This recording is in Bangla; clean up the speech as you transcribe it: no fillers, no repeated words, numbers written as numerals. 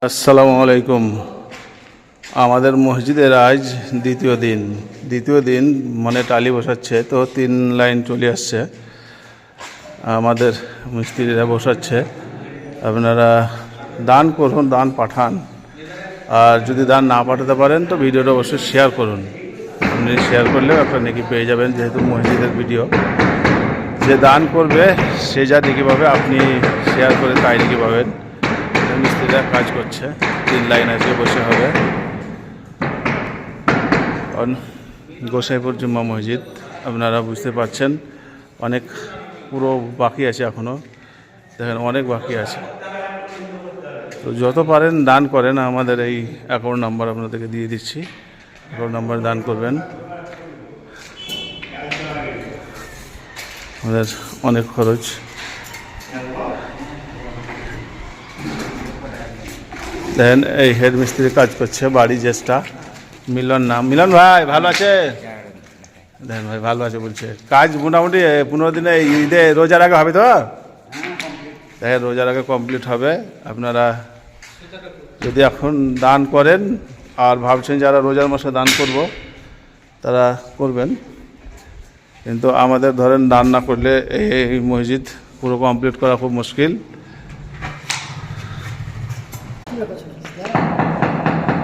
আসসালামু আলাইকুম। আমাদের মসজিদের আজ দ্বিতীয় দিন মানে টালি বসাচ্ছে, তো 3 লাইন চলে আসছে, আমাদের মিস্ত্রিরা বসাচ্ছে। আপনারা দান করুন, দান পাঠান, আর যদি দান না পাঠাতে পারেন তো ভিডিওটা অবশ্যই শেয়ার করুন। আপনি শেয়ার করলেও একটা নেকি পেয়ে যাবেন, যেহেতু মসজিদের ভিডিও। যে দান করবে সে যা নেকি পাবে, আপনি শেয়ার করে তাই নেকি পাবেন। মিস্ত্রিরা কাজ করছে, 3 লাইন আজকে বসে হবে। গোসাইপুর জুম্মা মসজিদ, আপনারা বুঝতে পারছেন অনেক পুরো বাকি আছে, এখনও দেখেন অনেক বাকি আছে। তো যত পারেন দান করেন। আমাদের এই অ্যাকাউন্ট নাম্বার আপনাদেরকে দিয়ে দিচ্ছি, অ্যাকাউন্ট নাম্বার দান করবেন। আমাদের অনেক খরচ। দেখেন এই হেড মিস্ত্রি কাজ করছে, বাড়ি জ্যেষ্ঠা মিলন নাম। মিলন ভাই ভালো আছে? দেখেন ভাই ভালো আছে বলছে। কাজ মোটামুটি 15 দিনে ঈদে রোজার আগে হবে তো? দেখেন রোজার আগে কমপ্লিট হবে। আপনারা যদি এখন দান করেন আর ভাবছেন যারা রোজার মাসে দান করব, তারা করবেন। কিন্তু আমাদের ধরেন দান না করলে এই মসজিদ পুরো কমপ্লিট করা খুব মুশকিল।